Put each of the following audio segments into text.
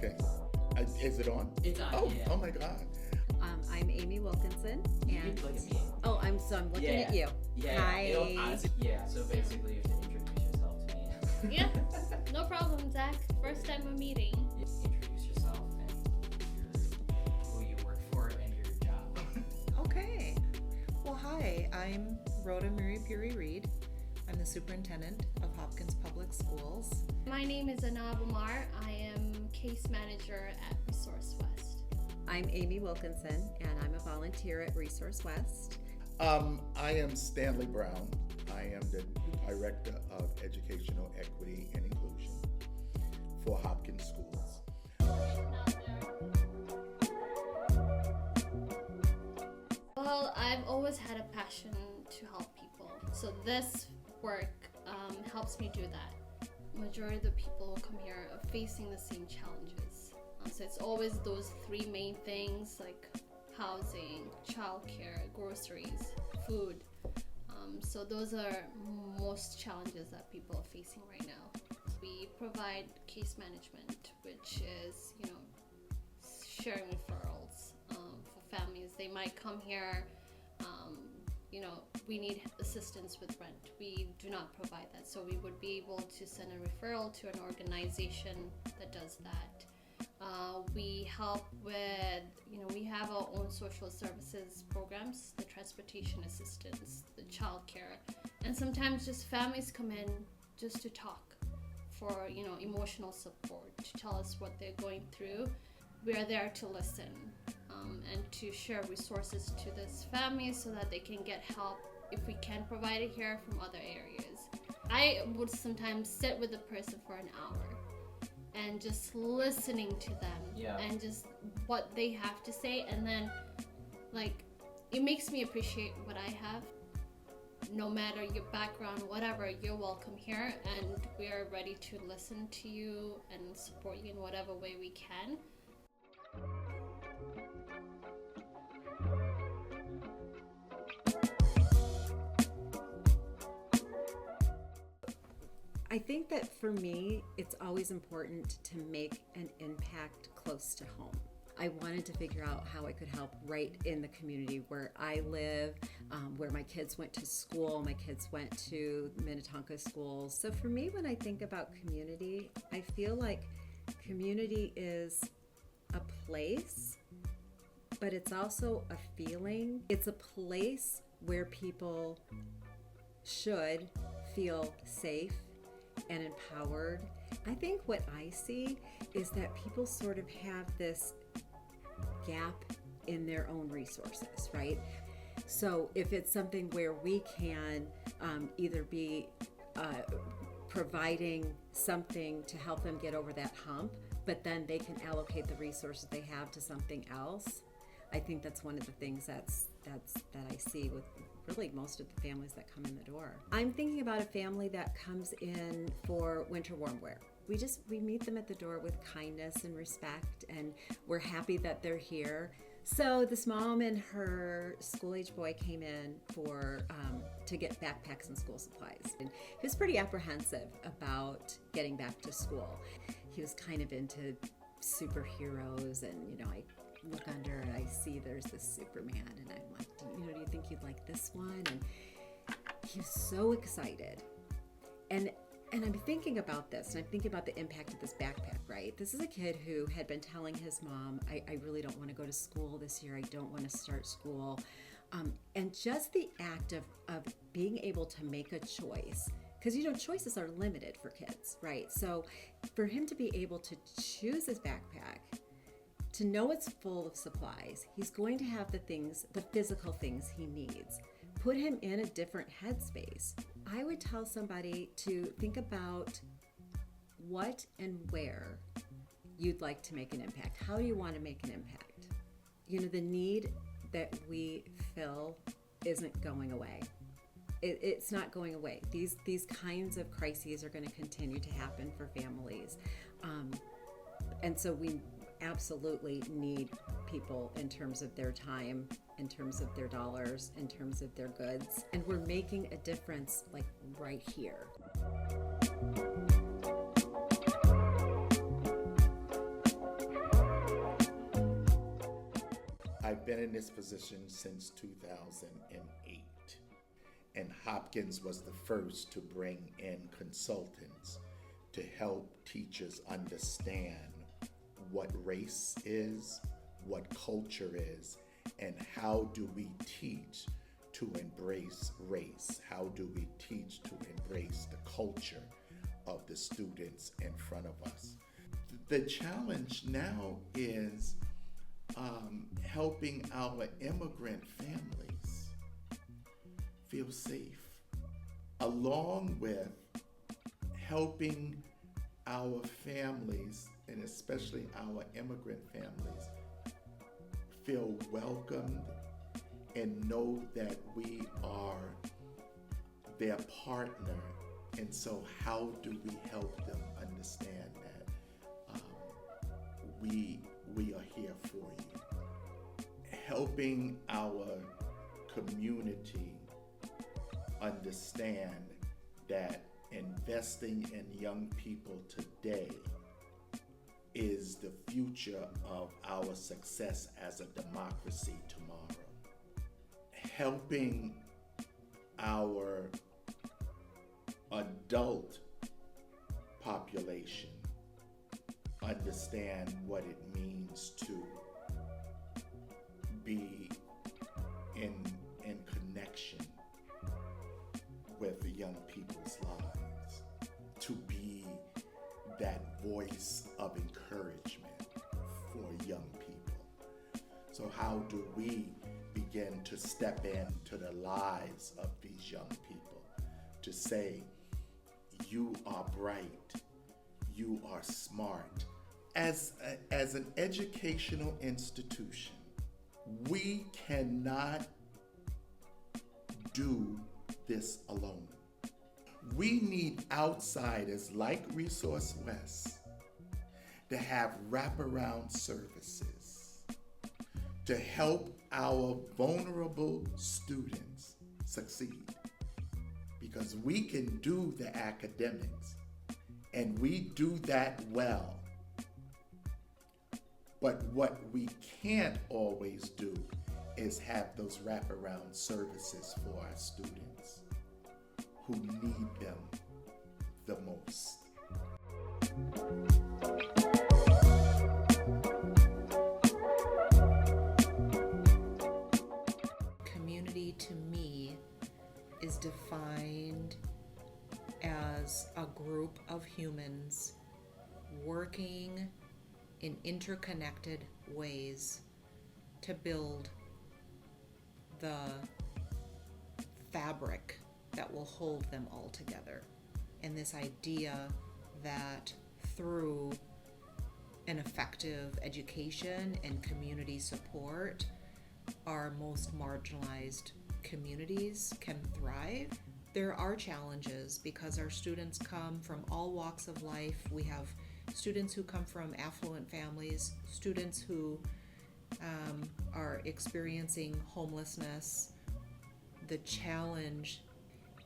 Okay. Is it on? It's on. Oh, yeah. oh my God. I'm Amy Wilkinson, You and can look at me. I'm looking at you. Yeah. Hi. Yeah. So basically, you have to introduce yourself to me. Yeah, no problem, Zach. First time we're meeting. Introduce yourself and who you work for and your job. Okay. Well, hi, I'm Rhoda Mary Puri Reed. I'm the superintendent of Hopkins Public Schools. My name is Anab Umar. I am case manager at ResourceWest. I'm Amy Wilkinson, and I'm a volunteer at ResourceWest. I am Stanley Brown. I am the Director of Educational Equity and Inclusion for Hopkins Schools. Well, I've always had a passion to help people. So this work helps me do that. Majority of the people who come here are facing the same challenges. So it's always those three main things like housing, childcare, groceries, food. So those are most challenges that people are facing right now. We provide case management, which is, sharing referrals for families. They might come here, we need assistance with rent. We do not provide that. So we would be able to send a referral to an organization that does that. We help with, we have our own social services programs, the transportation assistance, the childcare, and sometimes just families come in just to talk for, emotional support, to tell us what they're going through. We are there to listen and to share resources to this family so that they can get help if we can provide it here from other areas. I would sometimes sit with a person for an hour and just listening to them and just what they have to say, and then it makes me appreciate what I have. No matter your background, whatever, you're welcome here, and we are ready to listen to you and support you in whatever way we can. I think that for me, it's always important to make an impact close to home. I wanted to figure out how I could help right in the community where I live, where my kids went to school. My kids went to Minnetonka schools. So for me, when I think about community, I feel like community is a place, but it's also a feeling. It's a place where people should feel safe and empowered. I think what I see is that people sort of have this gap in their own resources, right? So if it's something where we can either be providing something to help them get over that hump, but then they can allocate the resources they have to something else, I think that's one of the things that I see with really most of the families that come in the door. I'm thinking about a family that comes in for winter warm wear. We meet them at the door with kindness and respect, and we're happy that they're here. So this mom and her school-age boy came in to get backpacks and school supplies. And he was pretty apprehensive about getting back to school. He was kind of into superheroes, and I look under and I see there's this Superman, and I'm like, do you think you'd like this one? And he was so excited. And I'm thinking about this, and I'm thinking about the impact of this backpack, right? This is a kid who had been telling his mom, I really don't want to go to school this year. I don't want to start school. And just the act of being able to make a choice, because, choices are limited for kids, right? So for him to be able to choose his backpack, to know it's full of supplies, he's going to have the physical things he needs, put him in a different headspace. I would tell somebody to think about what and where you'd like to make an impact. How do you want to make an impact? The need that we fill isn't going away. It's not going away. These kinds of crises are going to continue to happen for families. And so we absolutely need people in terms of their time, in terms of their dollars, in terms of their goods. And we're making a difference right here. I've been in this position since 2008, and Hopkins was the first to bring in consultants to help teachers understand what race is, what culture is, and how do we teach to embrace race? How do we teach to embrace the culture of the students in front of us? The challenge now is helping our immigrant families feel safe, along with helping our families, and especially our immigrant families, feel welcomed and know that we are their partner. And so how do we help them understand that we are here for you? Helping our community understand that investing in young people today is the future of our success as a democracy tomorrow. Helping our adult population understand what it means to be in connection with the young people's lives, to be that voice of encouragement for young people. So how do we begin to step into the lives of these young people to say, you are bright, you are smart. As an educational institution, we cannot do this alone. We need outsiders like ResourceWest to have wraparound services to help our vulnerable students succeed. Because we can do the academics, and we do that well. But what we can't always do is have those wraparound services for our students who need them the most. Community to me is defined as a group of humans working in interconnected ways to build the fabric that will hold them all together. And this idea that through an effective education and community support, our most marginalized communities can thrive. There are challenges because our students come from all walks of life. We have students who come from affluent families, students who are experiencing homelessness. The challenge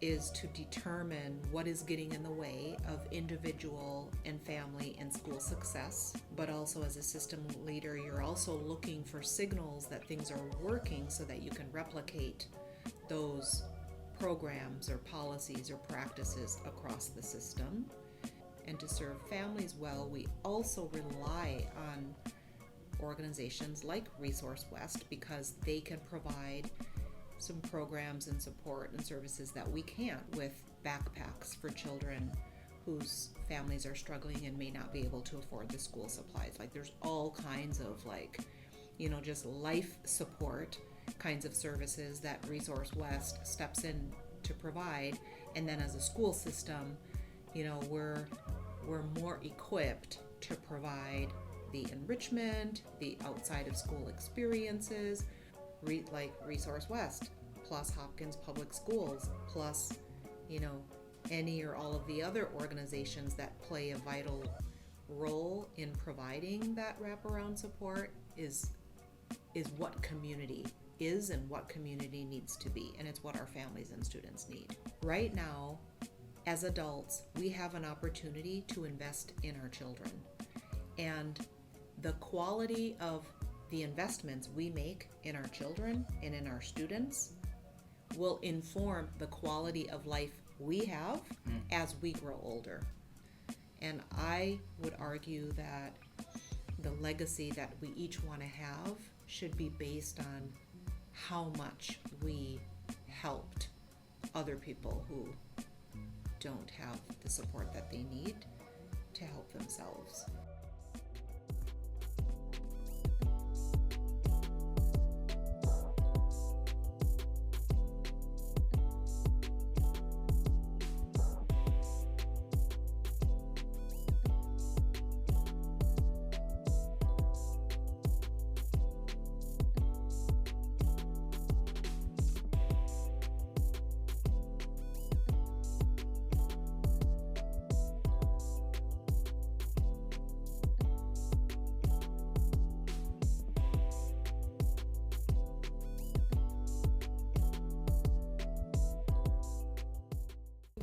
is to determine what is getting in the way of individual and family and school success. But also as a system leader, you're also looking for signals that things are working so that you can replicate those programs or policies or practices across the system. And to serve families well, we also rely on organizations like ResourceWest because they can provide some programs and support and services that we can't, with backpacks for children whose families are struggling and may not be able to afford the school supplies. Like there's all kinds of just life support kinds of services that ResourceWest steps in to provide. And then as a school system, we're more equipped to provide the enrichment, the outside of school experiences, like ResourceWest, plus Hopkins Public Schools, plus, any or all of the other organizations that play a vital role in providing that wraparound support is what community is and what community needs to be, and it's what our families and students need. Right now, as adults, we have an opportunity to invest in our children, and the quality of the investments we make in our children and in our students will inform the quality of life we have as we grow older. And I would argue that the legacy that we each want to have should be based on how much we helped other people who don't have the support that they need to help themselves.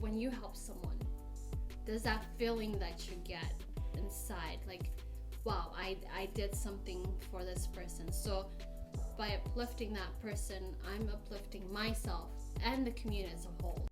When you help someone, there's that feeling that you get inside, like, wow, I did something for this person. So by uplifting that person, I'm uplifting myself and the community as a whole.